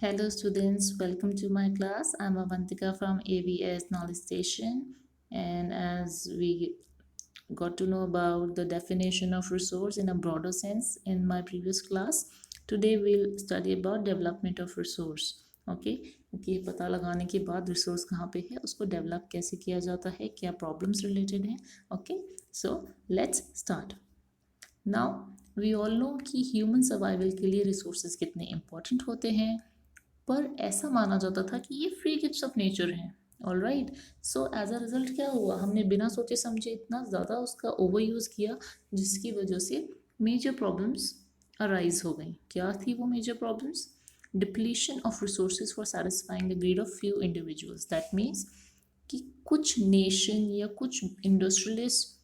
Hello students, welcome to my class. I'm Avantika from AVS Knowledge Station, and as we got to know about the definition of resource in a broader sense in my previous class, today we'll study about development of resource. Okay कि पता लगाने के बाद resource कहाँ पे है, उसको develop कैसे किया जाता है, क्या प्रॉब्लम्स रिलेटेड हैं. Okay, so let's start. Now we all know कि ह्यूमन सर्वाइवल के लिए रिसोर्सेज कितने इंपॉर्टेंट होते हैं, पर ऐसा माना जाता था कि ये फ्री गिफ्ट्स ऑफ नेचर हैं. All right, so as a result क्या हुआ, हमने बिना सोचे समझे इतना ज़्यादा उसका ओवर यूज़ किया, जिसकी वजह से मेजर प्रॉब्लम्स अराइज हो गई. क्या थी वो major problems? Depletion of resources for satisfying the greed of few individuals. That means कि कुछ नेशन या कुछ इंडस्ट्रियलिस्ट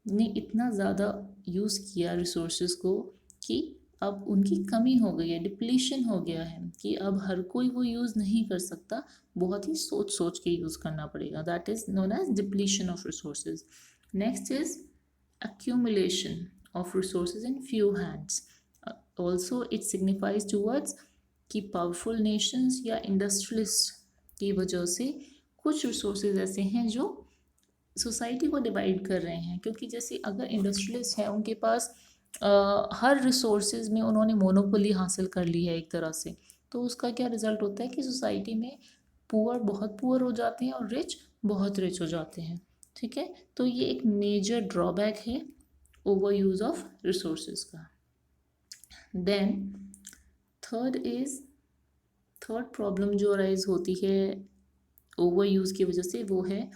ने इतना ज़्यादा यूज़ किया रिसोर्सेज को कि अब उनकी कमी हो गई है, डिप्लीशन हो गया है, कि अब हर कोई वो यूज़ नहीं कर सकता, बहुत ही सोच सोच के यूज़ करना पड़ेगा. That is known as depletion of resources. Next is accumulation of resources in few hands. Also it signifies towards कि पावरफुल नेशंस या इंडस्ट्रियलिस्ट की वजह से कुछ रिसोर्सेज ऐसे हैं जो सोसाइटी को डिवाइड कर रहे हैं. क्योंकि जैसे अगर इंडस्ट्रियलिस्ट है, उनके पास हर रिसोर्सेज में उन्होंने मोनोपोली हासिल कर ली है एक तरह से, तो उसका क्या रिजल्ट होता है कि सोसाइटी में पुअर बहुत पुअर हो जाते हैं और रिच बहुत रिच हो जाते हैं. ठीक है, तो ये एक मेजर ड्रॉबैक है ओवर यूज़ ऑफ रिसोर्सेज का. Then third is third problem जो अराइज होती है ओवर यूज़ की वजह से, वो है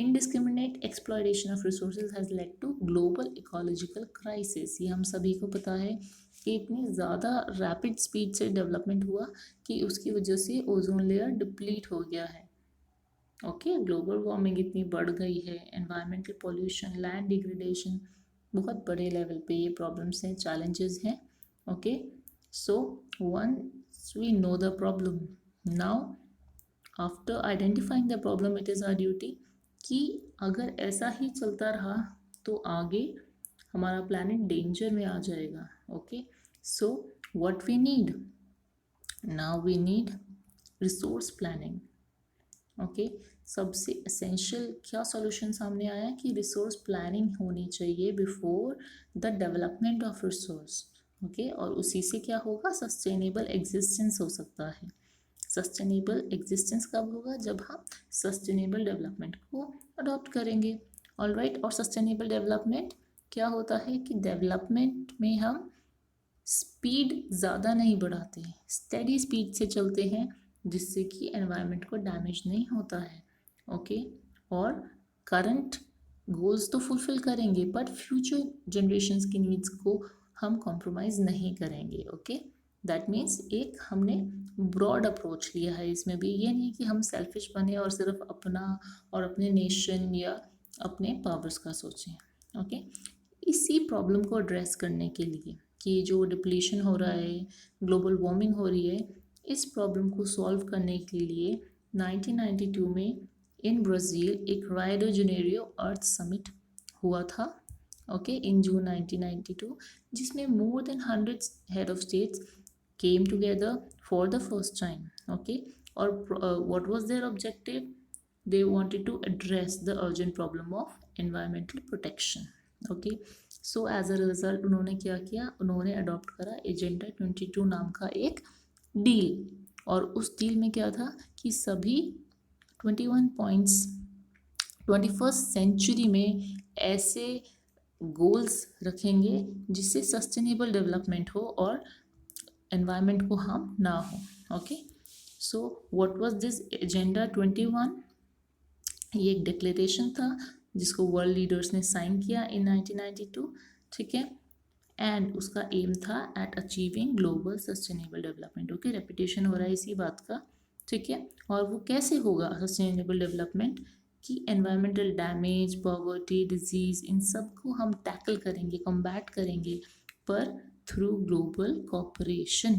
indiscriminate exploitation of resources has led to global ecological crisis. ये हम सभी को पता है कि इतनी ज़्यादा रैपिड स्पीड से डेवलपमेंट हुआ कि उसकी वजह से ओजोन लेयर डिप्लीट हो गया है. ओके, ग्लोबल वार्मिंग इतनी बढ़ गई है, एनवायरमेंटल पॉल्यूशन, लैंड डिग्रेडेशन, बहुत बड़े लेवल पे ये प्रॉब्लम्स हैं, चैलेंजेस हैं. Okay, so once we know the problem, now after identifying the problem it is our duty कि अगर ऐसा ही चलता रहा तो आगे हमारा प्लानट डेंजर में आ जाएगा. Okay, so what we need now, we need resource planning. Okay, सबसे एसेंशियल क्या सॉल्यूशन सामने आया कि रिसोर्स प्लानिंग होनी चाहिए before the development of resource. Okay, और उसी से क्या होगा, सस्टेनेबल एग्जिस्टेंस हो सकता है. सस्टेनेबल एग्जिस्टेंस कब होगा, जब हम सस्टेनेबल डेवलपमेंट को अडॉप्ट करेंगे. ऑल राइट, और सस्टेनेबल डेवलपमेंट क्या होता है कि डेवलपमेंट में हम स्पीड ज़्यादा नहीं बढ़ाते, स्टेडी स्पीड से चलते हैं, जिससे कि एनवायरनमेंट को डैमेज नहीं होता है. ओके, और करंट गोल्स तो फुलफिल करेंगे, बट फ्यूचर जनरेशन्स की नीड्स को हम कॉम्प्रोमाइज़ नहीं करेंगे. ओके, दैट मीन्स एक हमने ब्रॉड अप्रोच लिया है इसमें भी. ये नहीं कि हम सेल्फिश बने और सिर्फ अपना और अपने नेशन या अपने पावर्स का सोचें. ओके, इसी प्रॉब्लम को एड्रेस करने के लिए कि जो डिप्लीशन हो रहा है, ग्लोबल वार्मिंग हो रही है, इस प्रॉब्लम को सॉल्व करने के लिए 1992 में इन ब्राज़ील एक रायो डी जेनेरियो अर्थ समिट हुआ था. ओके, इन जून 1992, जिसमें more than 100 head of states came together for the first time. Okay, or what was their objective? They wanted to address the urgent problem of environmental protection. Okay, so as a result उन्होंने क्या किया, उन्होंने adopt करा agenda 22 नाम का एक deal. और उस डील में क्या था कि सभी 21 पॉइंट्स 21st सेंचुरी में ऐसे गोल्स रखेंगे जिससे सस्टेनेबल डेवलपमेंट हो और एनवायरनमेंट को हार्म ना हो. Okay, so what was this agenda 21? ये एक डिक्लेरेशन था जिसको वर्ल्ड लीडर्स ने साइन किया इन 1992. ठीक है, एंड उसका एम था at achieving global sustainable development. Okay, repetition हो रहा है इसी बात का. ठीक है, और वो कैसे होगा सस्टेनेबल डेवलपमेंट कि एनवायरमेंटल डैमेज, पॉवर्टी, डिजीज़, इन सब को हम टैकल करेंगे, कम्बैट करेंगे, पर थ्रू ग्लोबल कॉपरेशन.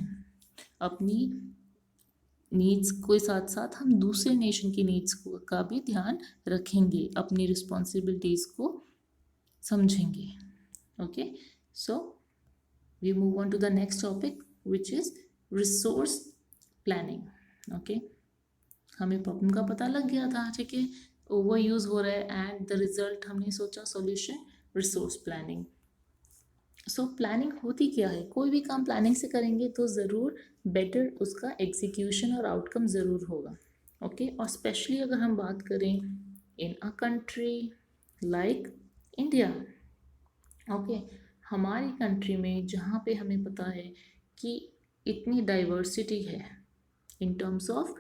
अपनी नीड्स के साथ साथ हम दूसरे नेशन की नीड्स को का भी ध्यान रखेंगे, अपनी रिस्पॉन्सिबिलिटीज़ को समझेंगे. Okay, so we move on to the next topic, which is resource planning. Okay, हमें प्रॉब्लम का पता लग गया था, ठीक है, ओवर यूज़ हो रहा है एंड द रिजल्ट हमने सोचा solution resource planning. So planning होती क्या है, कोई भी काम प्लानिंग से करेंगे तो ज़रूर बेटर उसका एग्जीक्यूशन और आउटकम ज़रूर होगा। ओके, और स्पेशली अगर हम बात करें in a country like India. Okay, हमारी कंट्री में जहाँ पे हमें पता है कि इतनी डाइवर्सिटी है in terms of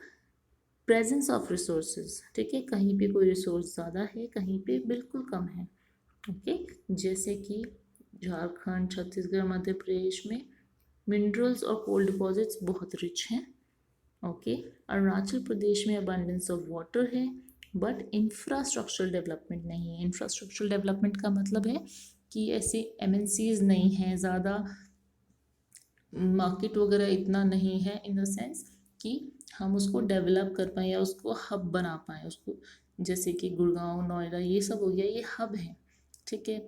presence of resources, ठीक है, कहीं पे कोई रिसोर्स ज़्यादा है, कहीं पे बिल्कुल कम है। ओके, जैसे कि झारखंड, छत्तीसगढ़, मध्य प्रदेश में मिनरल्स और कोल डिपॉजिट्स बहुत रिच हैं। ओके, अरुणाचल प्रदेश में अबंडेंस ऑफ वाटर है बट इंफ्रास्ट्रक्चरल डेवलपमेंट नहीं है। इंफ्रास्ट्रक्चरल डेवलपमेंट का मतलब है कि ऐसे एमएनसीज नहीं हैं, ज़्यादा मार्केट वगैरह इतना नहीं है, इन द सेंस कि हम उसको डेवलप कर पाएँ या उसको हब बना पाएँ उसको, जैसे कि गुड़गांव, नोएडा, ये सब हो गया, ये हब है, ठीक है।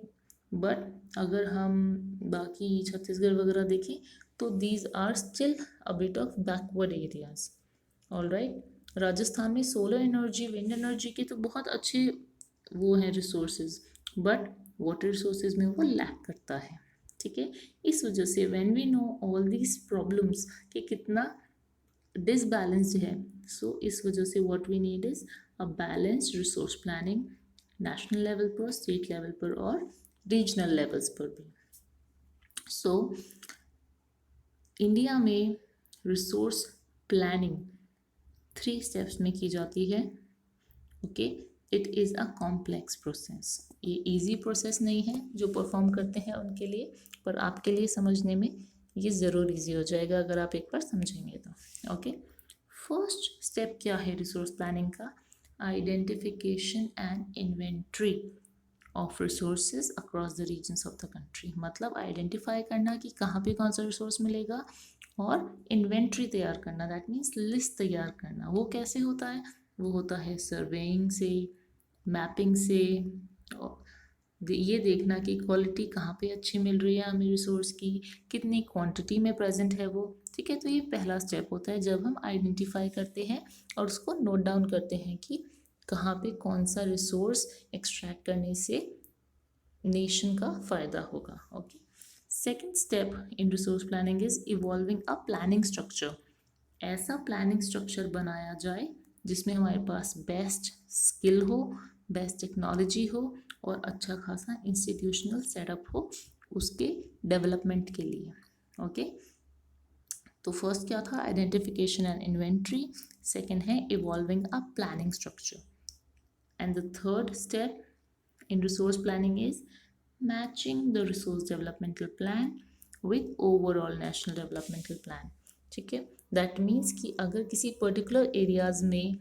बट अगर हम बाकी छत्तीसगढ़ वगैरह देखें तो these are still a bit of backward areas. All right, Rajasthan में सोलर एनर्जी, विंड एनर्जी के तो बहुत अच्छे वो हैं रिसोर्सेज, बट वाटर रिसोर्सेज में वो लैक करता है, ठीक है। इस वजह से when we know all these problems कि कितना डिसबैलेंस्ड है, सो इस वजह से what we need is a balanced resource planning, national level पर, स्टेट लेवल पर और रीजनल लेवल्स पर भी। सो इंडिया में रिसोर्स प्लानिंग 3 स्टेप्स में की जाती है। Okay, it is a complex process, ये इजी प्रोसेस नहीं है जो परफॉर्म करते हैं उनके लिए, पर आपके लिए समझने में ये ज़रूर इजी हो जाएगा अगर आप एक बार समझेंगे तो। ओके, फर्स्ट स्टेप क्या है रिसोर्स प्लानिंग का, identification and inventory of resources across the regions of the country. मतलब आइडेंटिफाई करना कि कहाँ पे कौन सा रिसोर्स मिलेगा, और इन्वेंट्री तैयार करना, दैट मीन्स लिस्ट तैयार करना। वो कैसे होता है, वो होता है सर्वेइंग से, मैपिंग से, ये देखना कि क्वालिटी कहाँ पे अच्छी मिल रही है हमें रिसोर्स की, कितनी क्वांटिटी में प्रेजेंट है वो, ठीक है। तो ये पहला स्टेप होता है जब हम आइडेंटिफाई करते हैं और उसको नोट डाउन करते हैं कि कहाँ पे कौन सा रिसोर्स एक्सट्रैक्ट करने से नेशन का फ़ायदा होगा। Okay, second step in resource planning is evolving a planning structure. ऐसा प्लानिंग स्ट्रक्चर बनाया जाए जिसमें हमारे पास बेस्ट स्किल हो, बेस्ट टेक्नोलॉजी हो और अच्छा खासा इंस्टीट्यूशनल सेटअप हो उसके डेवलपमेंट के लिए। ओके, तो फर्स्ट क्या था, आइडेंटिफिकेशन एंड इन्वेंट्री, सेकेंड है evolving a planning structure, and the third step in resource planning is matching the resource developmental plan with overall national developmental plan, ठीक है। दैट मीन्स कि अगर किसी पर्टिकुलर एरियाज में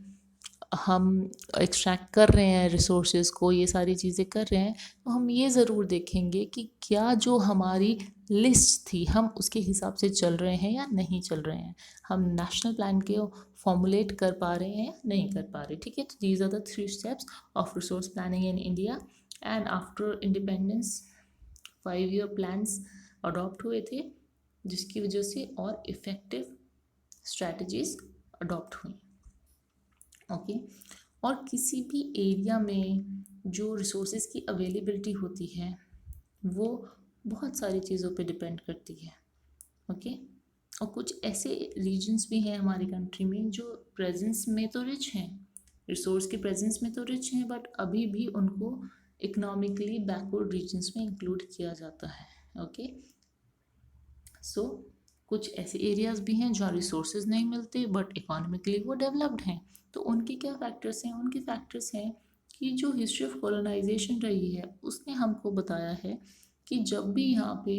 हम एक्सट्रैक्ट कर रहे हैं रिसोर्सेज को, ये सारी चीज़ें कर रहे हैं, तो हम ये ज़रूर देखेंगे कि क्या जो हमारी लिस्ट थी हम उसके हिसाब से चल रहे हैं या नहीं चल रहे हैं, हम नेशनल प्लान के फॉर्मुलेट कर पा रहे हैं या नहीं कर पा रहे, ठीक है। तो these are the 3 steps of resource planning in India, and after independence 5 year plans adopt हुए थे जिसकी वजह से और इफ़ेक्टिव स्ट्रैटेजीज अडॉप्ट हुई। ओके, और किसी भी एरिया में जो रिसोर्सेज की अवेलेबिलिटी होती है वो बहुत सारी चीज़ों पे डिपेंड करती है। ओके, और कुछ ऐसे रीजन्स भी हैं हमारी कंट्री में जो प्रेजेंस में तो रिच हैं, रिसोर्स के प्रेजेंस में तो रिच हैं, बट अभी भी उनको इकोनॉमिकली बैकवर्ड रीजन्स में इंक्लूड किया जाता है। ओके, सो कुछ ऐसे एरियाज भी हैं जहाँ रिसोर्सेज नहीं मिलते बट इकोनॉमिकली वो डेवलप्ड हैं। तो उनके क्या फैक्टर्स हैं, उनके फैक्टर्स हैं कि जो हिस्ट्री ऑफ कॉलोनाइजेशन रही है उसने हमको बताया है कि जब भी यहाँ पे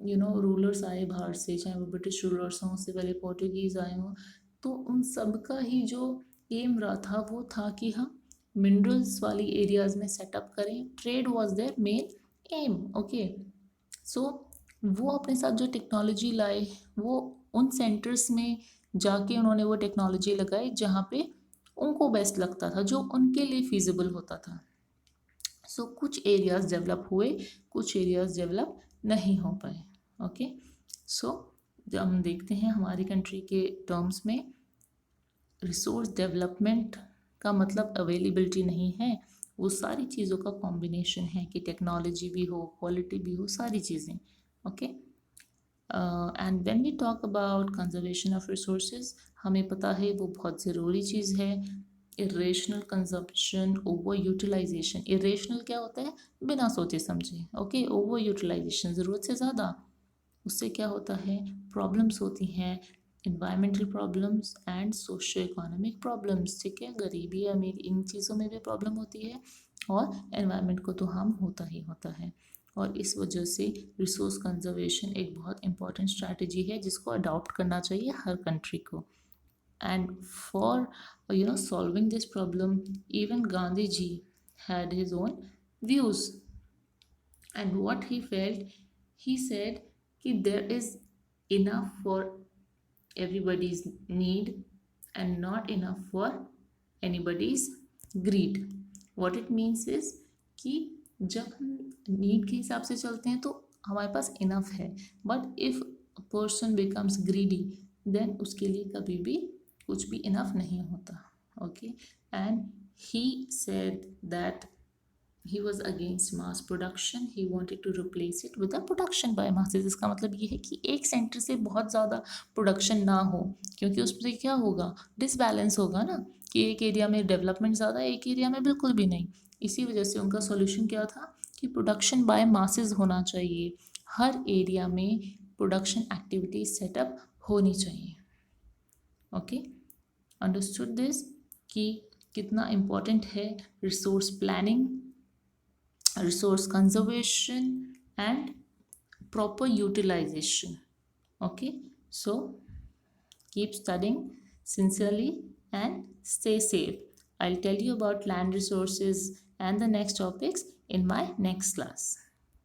रूलर्स आए बाहर से, चाहे वो ब्रिटिश रूलर्स हों, उससे पहले पोर्टुगीज़ आए हों, तो उन सब का ही जो एम रहा था वो था कि हम मिनरल्स वाली एरियाज में सेटअप करें, trade was their main aim. Okay, so वो अपने साथ जो टेक्नोलॉजी लाए वो उन सेंटर्स में जाके उन्होंने वो टेक्नोलॉजी लगाई जहाँ पे उनको बेस्ट लगता था, जो उनके लिए फिजिबल होता था। सो कुछ एरियाज डेवलप हुए, कुछ एरियाज डेवलप नहीं हो पाए। ओके, सो जब हम देखते हैं हमारी कंट्री के टर्म्स में, रिसोर्स डेवलपमेंट का मतलब अवेलेबिलिटी नहीं है, वो सारी चीज़ों का कॉम्बिनेशन है कि टेक्नोलॉजी भी हो, क्वालिटी भी हो, सारी चीज़ें। Okay, and when we talk about conservation of resources, हमें पता है वो बहुत ज़रूरी चीज़ है। Irrational consumption, over utilization, irrational क्या होता है, बिना सोचे समझे। ओके, ओवर यूटिलाइजेशन, ज़रूरत से ज़्यादा, उससे क्या होता है, प्रॉब्लम्स होती हैं, environmental problems and socio economic problems. ठीक है, गरीबी अमीर इन चीज़ों में भी प्रॉब्लम होती है और एनवायरनमेंट को तो हार्म होता ही होता है। और इस वजह से रिसोर्स कंजर्वेशन एक बहुत इंपॉर्टेंट स्ट्रैटेजी है जिसको अडॉप्ट करना चाहिए हर कंट्री को। And for solving this problem, even Gandhi ji had his own views, and what he felt, he said कि there is enough for everybody's need and not enough for anybody's greed. what it means is कि जब हम need के हिसाब से चलते हैं तो हमारे पास इनफ है, but if person becomes greedy then उसके लिए कभी भी कुछ भी इनफ नहीं होता। Okay, and he said that he was against mass production, he wanted to replace it with a production by masses। इसका मतलब ये है कि एक सेंटर से बहुत ज़्यादा प्रोडक्शन ना हो, क्योंकि उससे क्या होगा, डिसबैलेंस होगा ना, कि एक एरिया में डेवलपमेंट ज़्यादा, एक एरिया में बिल्कुल भी नहीं। इसी वजह से उनका सॉल्यूशन क्या था कि प्रोडक्शन बाय मासेस होना चाहिए, हर एरिया में प्रोडक्शन एक्टिविटीज सेटअप होनी चाहिए। ओके, अंडरस्टूड दिस कि कितना इम्पोर्टेंट है resource planning, resource conservation and proper utilization। okay, so keep studying sincerely and stay safe. I'll tell you about land resources and the next topics in my next class.